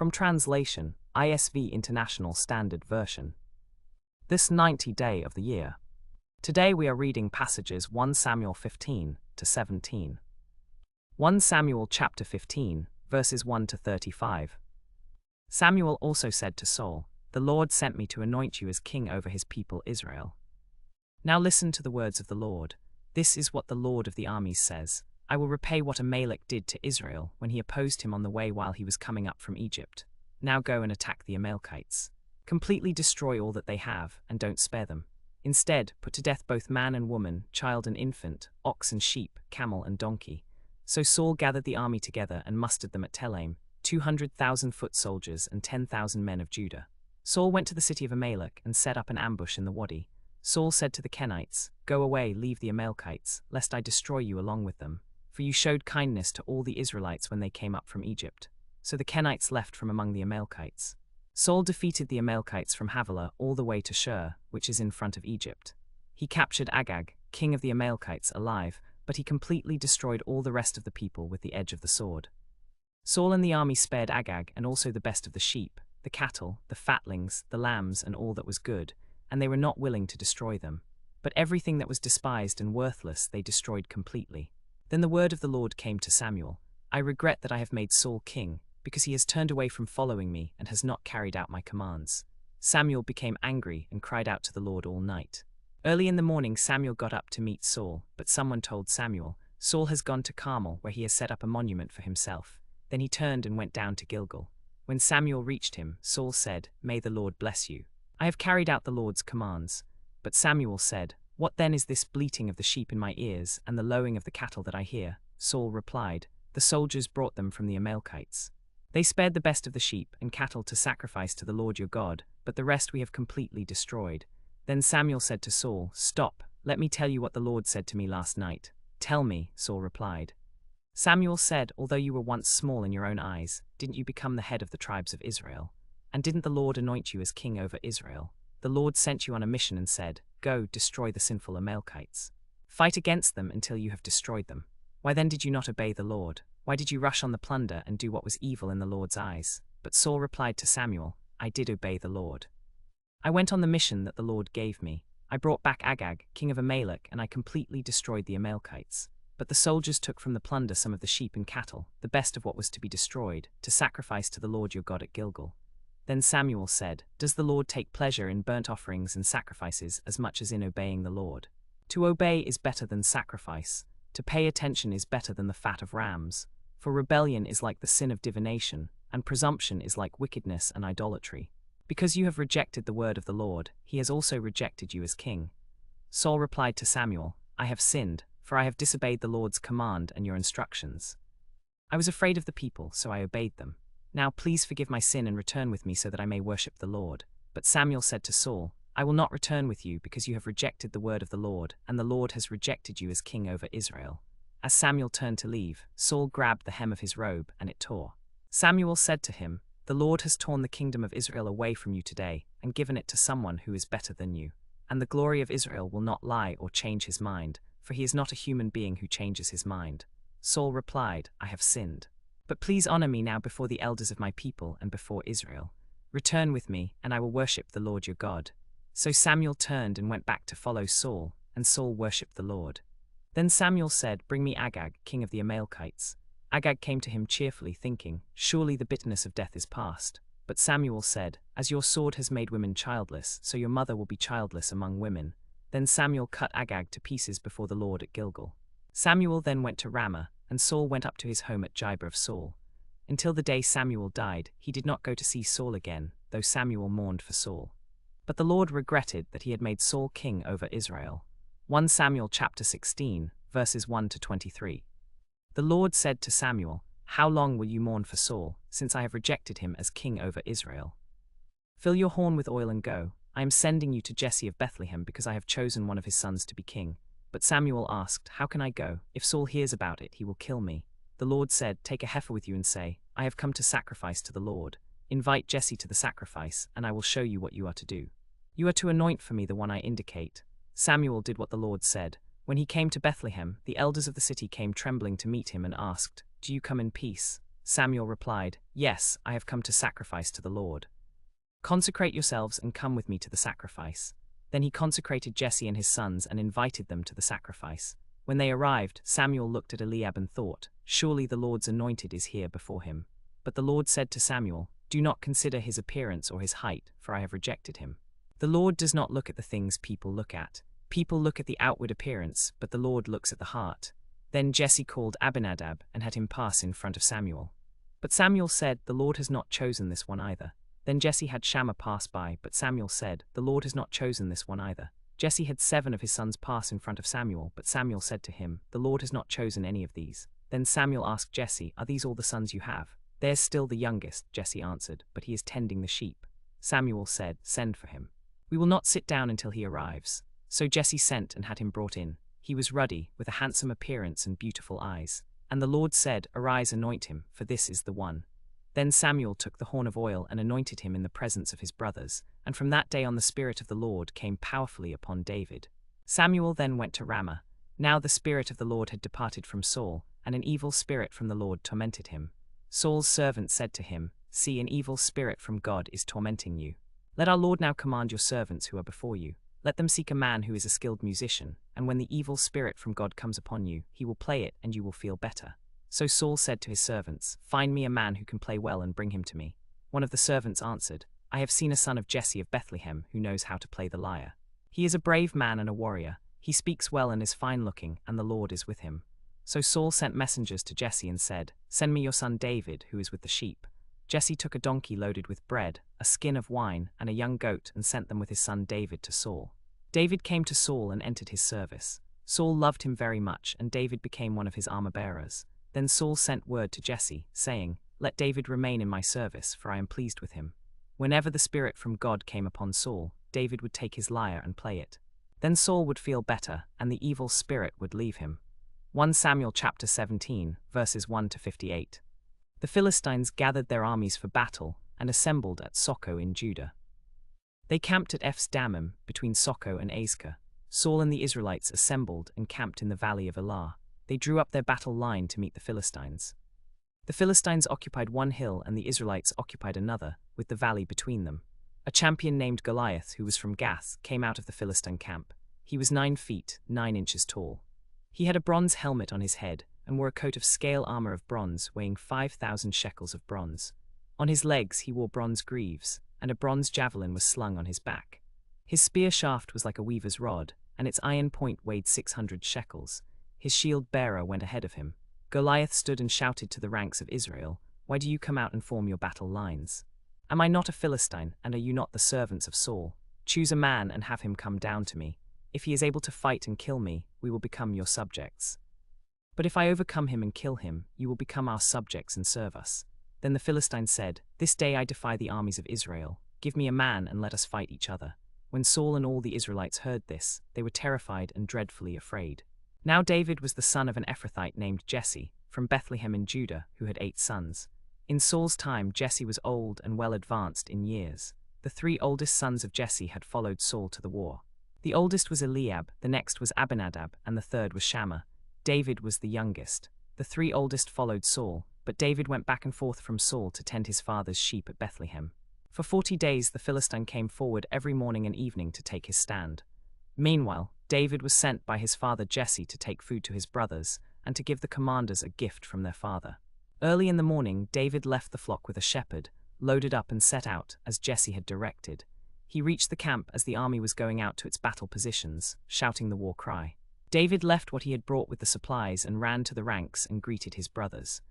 From translation, ISV International Standard Version. This 90th day of the year. Today we are reading passages 1 Samuel 15 to 17. 1 Samuel chapter 15, verses 1 to 35. Samuel also said to Saul, "The Lord sent me to anoint you as king over his people Israel. Now listen to the words of the Lord. This is what the Lord of the armies says. I will repay what Amalek did to Israel when he opposed him on the way while he was coming up from Egypt. Now go and attack the Amalekites. Completely destroy all that they have, and don't spare them. Instead, put to death both man and woman, child and infant, ox and sheep, camel and donkey." So Saul gathered the army together and mustered them at Telaim, 200,000 foot soldiers and 10,000 men of Judah. Saul went to the city of Amalek and set up an ambush in the wadi. Saul said to the Kenites, "Go away, leave the Amalekites, lest I destroy you along with them. For you showed kindness to all the Israelites when they came up from Egypt." So the Kenites left from among the Amalekites. Saul defeated the Amalekites from Havilah all the way to Shur, which is in front of Egypt. He captured Agag, king of the Amalekites, alive, but he completely destroyed all the rest of the people with the edge of the sword. Saul and the army spared Agag and also the best of the sheep, the cattle, the fatlings, the lambs, and all that was good, and they were not willing to destroy them. But everything that was despised and worthless they destroyed completely. Then the word of the Lord came to Samuel, "I regret that I have made Saul king, because he has turned away from following me and has not carried out my commands." Samuel became angry and cried out to the Lord all night. Early in the morning Samuel got up to meet Saul, but someone told Samuel, "Saul has gone to Carmel, where he has set up a monument for himself." Then he turned and went down to Gilgal. When Samuel reached him, Saul said, "May the Lord bless you. I have carried out the Lord's commands." But Samuel said, "What then is this bleating of the sheep in my ears and the lowing of the cattle that I hear?" Saul replied, "The soldiers brought them from the Amalekites. They spared the best of the sheep and cattle to sacrifice to the Lord your God, but the rest we have completely destroyed." Then Samuel said to Saul, "Stop, let me tell you what the Lord said to me last night." "Tell me," Saul replied. Samuel said, "Although you were once small in your own eyes, didn't you become the head of the tribes of Israel? And didn't the Lord anoint you as king over Israel? The Lord sent you on a mission and said, 'Go, destroy the sinful Amalekites. Fight against them until you have destroyed them.' Why then did you not obey the Lord? Why did you rush on the plunder and do what was evil in the Lord's eyes?" But Saul replied to Samuel, "I did obey the Lord. I went on the mission that the Lord gave me. I brought back Agag, king of Amalek, and I completely destroyed the Amalekites. But the soldiers took from the plunder some of the sheep and cattle, the best of what was to be destroyed, to sacrifice to the Lord your God at Gilgal." Then Samuel said, "Does the Lord take pleasure in burnt offerings and sacrifices as much as in obeying the Lord? To obey is better than sacrifice. To pay attention is better than the fat of rams. For rebellion is like the sin of divination, and presumption is like wickedness and idolatry. Because you have rejected the word of the Lord, he has also rejected you as king." Saul replied to Samuel, "I have sinned, for I have disobeyed the Lord's command and your instructions. I was afraid of the people, so I obeyed them. Now please forgive my sin and return with me so that I may worship the Lord." But Samuel said to Saul, "I will not return with you because you have rejected the word of the Lord, and the Lord has rejected you as king over Israel." As Samuel turned to leave, Saul grabbed the hem of his robe, and it tore. Samuel said to him, "The Lord has torn the kingdom of Israel away from you today, and given it to someone who is better than you. And the glory of Israel will not lie or change his mind, for he is not a human being who changes his mind." Saul replied, "I have sinned. But please honor me now before the elders of my people and before Israel. Return with me, and I will worship the Lord your God." So Samuel turned and went back to follow Saul, and Saul worshipped the Lord. Then Samuel said, "Bring me Agag, king of the Amalekites." Agag came to him cheerfully, thinking, "Surely the bitterness of death is past." But Samuel said, "As your sword has made women childless, so your mother will be childless among women." Then Samuel cut Agag to pieces before the Lord at Gilgal. Samuel then went to Ramah, and Saul went up to his home at Gibeah of Saul. Until the day Samuel died, he did not go to see Saul again, though Samuel mourned for Saul. But the Lord regretted that he had made Saul king over Israel. 1 Samuel chapter 16, verses 1 to 23. The Lord said to Samuel, "How long will you mourn for Saul, since I have rejected him as king over Israel? Fill your horn with oil and go. I am sending you to Jesse of Bethlehem because I have chosen one of his sons to be king." But Samuel asked, "How can I go? If Saul hears about it, he will kill me." The Lord said, "Take a heifer with you and say, 'I have come to sacrifice to the Lord.' Invite Jesse to the sacrifice, and I will show you what you are to do. You are to anoint for me the one I indicate." Samuel did what the Lord said. When he came to Bethlehem, the elders of the city came trembling to meet him and asked, "Do you come in peace?" Samuel replied, "Yes, I have come to sacrifice to the Lord." "Consecrate yourselves and come with me to the sacrifice." Then he consecrated Jesse and his sons and invited them to the sacrifice. When they arrived, Samuel looked at Eliab and thought, "Surely the Lord's anointed is here before him." But the Lord said to Samuel, "Do not consider his appearance or his height, for I have rejected him." The Lord does not look at the things people look at. People look at the outward appearance, but the Lord looks at the heart. Then Jesse called Abinadab and had him pass in front of Samuel. But Samuel said, "The Lord has not chosen this one either." Then Jesse had Shammah pass by, but Samuel said, "The Lord has not chosen this one either." Jesse had 7 of his sons pass in front of Samuel, but Samuel said to him, "The Lord has not chosen any of these." Then Samuel asked Jesse, "Are these all the sons you have?" "There's still the youngest," Jesse answered, "but he is tending the sheep." Samuel said, "Send for him. We will not sit down until he arrives." So Jesse sent and had him brought in. He was ruddy, with a handsome appearance and beautiful eyes. And the Lord said, "Arise, anoint him, for this is the one." Then Samuel took the horn of oil and anointed him in the presence of his brothers, and from that day on the Spirit of the Lord came powerfully upon David. Samuel then went to Ramah. Now the Spirit of the Lord had departed from Saul, and an evil spirit from the Lord tormented him. Saul's servant said to him, "See, an evil spirit from God is tormenting you. Let our Lord now command your servants who are before you. Let them seek a man who is a skilled musician, and when the evil spirit from God comes upon you, he will play it and you will feel better." So Saul said to his servants, "Find me a man who can play well and bring him to me." One of the servants answered, "I have seen a son of Jesse of Bethlehem who knows how to play the lyre. He is a brave man and a warrior. He speaks well and is fine-looking, and the Lord is with him." So Saul sent messengers to Jesse and said, "Send me your son David, who is with the sheep." Jesse took a donkey loaded with bread, a skin of wine, and a young goat and sent them with his son David to Saul. David came to Saul and entered his service. Saul loved him very much, and David became one of his armor-bearers. Then Saul sent word to Jesse, saying, "Let David remain in my service, for I am pleased with him." Whenever the Spirit from God came upon Saul, David would take his lyre and play it. Then Saul would feel better, and the evil spirit would leave him. 1 Samuel chapter 17, verses 1 to 58. The Philistines gathered their armies for battle and assembled at Soko in Judah. They camped at Eph's Dammim, between Soko and Azekah. Saul and the Israelites assembled and camped in the valley of Elah. They drew up their battle line to meet the Philistines. The Philistines occupied one hill and the Israelites occupied another, with the valley between them. A champion named Goliath, who was from Gath, came out of the Philistine camp. He was 9 feet, 9 inches tall. He had a bronze helmet on his head and wore a coat of scale armor of bronze weighing 5,000 shekels of bronze. On his legs he wore bronze greaves, and a bronze javelin was slung on his back. His spear shaft was like a weaver's rod, and its iron point weighed 600 shekels. His shield-bearer went ahead of him. Goliath stood and shouted to the ranks of Israel, "Why do you come out and form your battle lines? Am I not a Philistine, and are you not the servants of Saul? Choose a man and have him come down to me. If he is able to fight and kill me, we will become your subjects. But if I overcome him and kill him, you will become our subjects and serve us." Then the Philistine said, "This day I defy the armies of Israel. Give me a man and let us fight each other." When Saul and all the Israelites heard this, they were terrified and dreadfully afraid. Now David was the son of an Ephrathite named Jesse, from Bethlehem in Judah, who had 8 sons. In Saul's time Jesse was old and well advanced in years. The 3 oldest sons of Jesse had followed Saul to the war. The oldest was Eliab, the next was Abinadab, and the third was Shammah. David was the youngest. The 3 oldest followed Saul, but David went back and forth from Saul to tend his father's sheep at Bethlehem. For 40 days the Philistine came forward every morning and evening to take his stand. Meanwhile, David was sent by his father Jesse to take food to his brothers, and to give the commanders a gift from their father. Early in the morning David left the flock with a shepherd, loaded up and set out, as Jesse had directed. He reached the camp as the army was going out to its battle positions, shouting the war cry. David left what he had brought with the supplies and ran to the ranks and greeted his brothers.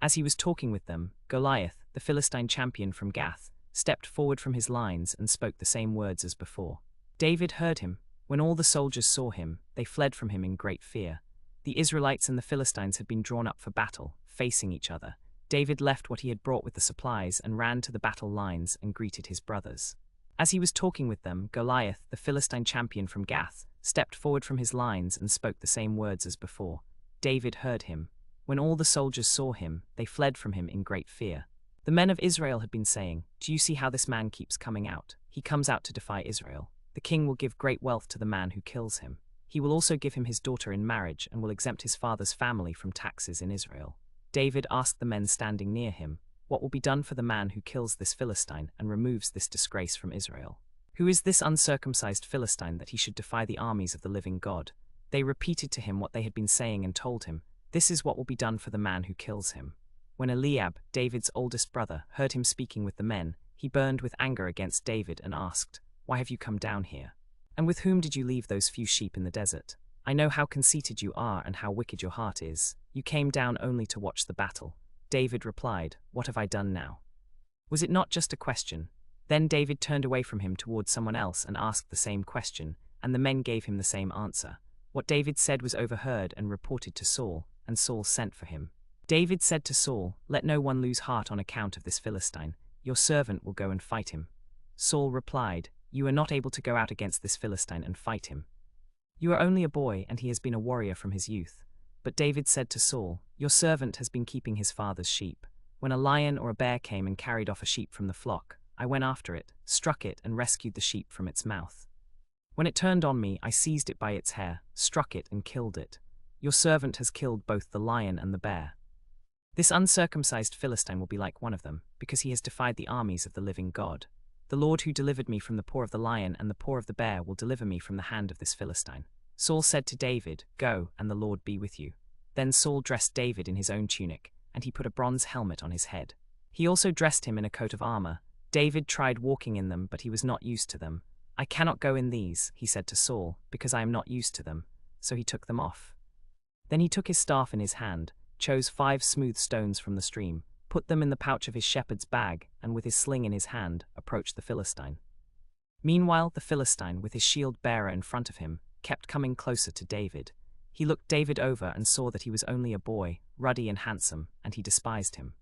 As he was talking with them, Goliath, the Philistine champion from Gath, stepped forward from his lines and spoke the same words as before. David heard him. When all the soldiers saw him, they fled from him in great fear. The Israelites and the Philistines had been drawn up for battle, facing each other. David left what he had brought with the supplies and ran to the battle lines and greeted his brothers. As he was talking with them, Goliath, the Philistine champion from Gath, stepped forward from his lines and spoke the same words as before. David heard him. When all the soldiers saw him, they fled from him in great fear. The men of Israel had been saying, "Do you see how this man keeps coming out? He comes out to defy Israel. The king will give great wealth to the man who kills him. He will also give him his daughter in marriage and will exempt his father's family from taxes in Israel." David asked the men standing near him, "What will be done for the man who kills this Philistine and removes this disgrace from Israel? Who is this uncircumcised Philistine that he should defy the armies of the living God?" They repeated to him what they had been saying and told him, "This is what will be done for the man who kills him." When Eliab, David's oldest brother, heard him speaking with the men, he burned with anger against David and asked, "Why have you come down here? And with whom did you leave those few sheep in the desert? I know how conceited you are and how wicked your heart is. You came down only to watch the battle." David replied, "What have I done now? Was it not just a question?" Then David turned away from him toward someone else and asked the same question, and the men gave him the same answer. What David said was overheard and reported to Saul, and Saul sent for him. David said to Saul, "Let no one lose heart on account of this Philistine. Your servant will go and fight him." Saul replied, "You are not able to go out against this Philistine and fight him. You are only a boy, and he has been a warrior from his youth." But David said to Saul, "Your servant has been keeping his father's sheep. When a lion or a bear came and carried off a sheep from the flock, I went after it, struck it, and rescued the sheep from its mouth. When it turned on me, I seized it by its hair, struck it, and killed it. Your servant has killed both the lion and the bear. This uncircumcised Philistine will be like one of them, because he has defied the armies of the living God. The Lord who delivered me from the paw of the lion and the paw of the bear will deliver me from the hand of this Philistine." Saul said to David, "Go, and the Lord be with you." Then Saul dressed David in his own tunic, and he put a bronze helmet on his head. He also dressed him in a coat of armor. David tried walking in them, but he was not used to them. "I cannot go in these," he said to Saul, "because I am not used to them." So he took them off. Then he took his staff in his hand, chose 5 smooth stones from the stream, put them in the pouch of his shepherd's bag, and with his sling in his hand, approached the Philistine. Meanwhile, the Philistine, with his shield bearer in front of him, kept coming closer to David. He looked David over and saw that he was only a boy, ruddy and handsome, and he despised him.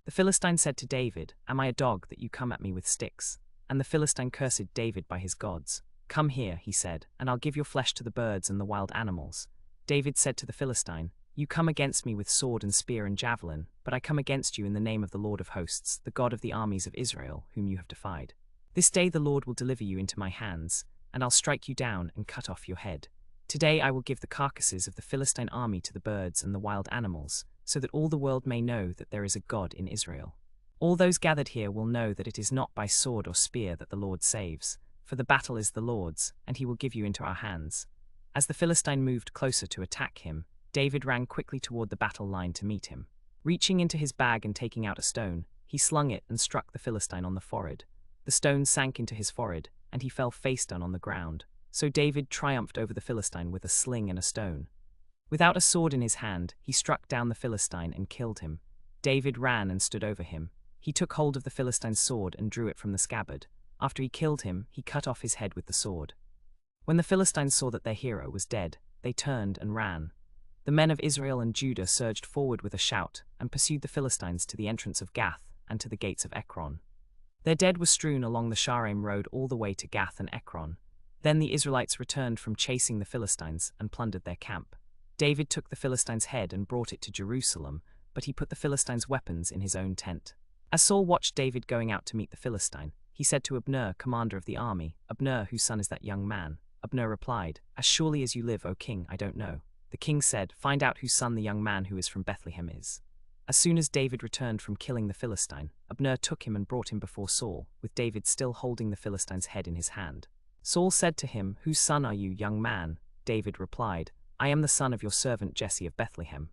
The Philistine said to David, "Am I a dog that you come at me with sticks?" And the Philistine cursed David by his gods. "Come here," he said, "and I'll give your flesh to the birds and the wild animals." David said to the Philistine, "You come against me with sword and spear and javelin, but I come against you in the name of the Lord of hosts, the God of the armies of Israel, whom you have defied. This day the Lord will deliver you into my hands, and I'll strike you down and cut off your head. Today I will give the carcasses of the Philistine army to the birds and the wild animals, so that all the world may know that there is a God in Israel. All those gathered here will know that it is not by sword or spear that the Lord saves, for the battle is the Lord's, and he will give you into our hands." As the Philistine moved closer to attack him, David ran quickly toward the battle line to meet him. Reaching into his bag and taking out a stone, he slung it and struck the Philistine on the forehead. The stone sank into his forehead, and he fell face down on the ground. So David triumphed over the Philistine with a sling and a stone. Without a sword in his hand, he struck down the Philistine and killed him. David ran and stood over him. He took hold of the Philistine's sword and drew it from the scabbard. After he killed him, he cut off his head with the sword. When the Philistines saw that their hero was dead, they turned and ran. The men of Israel and Judah surged forward with a shout and pursued the Philistines to the entrance of Gath and to the gates of Ekron. Their dead were strewn along the Shaaraim road all the way to Gath and Ekron. Then the Israelites returned from chasing the Philistines and plundered their camp. David took the Philistine's head and brought it to Jerusalem, but he put the Philistines' weapons in his own tent. As Saul watched David going out to meet the Philistine, he said to Abner, commander of the army, "Abner, whose son is that young man?" Abner replied, "As surely as you live, O king, I don't know." The king said, "Find out whose son the young man who is from Bethlehem is." As soon as David returned from killing the Philistine, Abner took him and brought him before Saul, with David still holding the Philistine's head in his hand. Saul said to him, "Whose son are you, young man?" David replied, "I am the son of your servant Jesse of Bethlehem."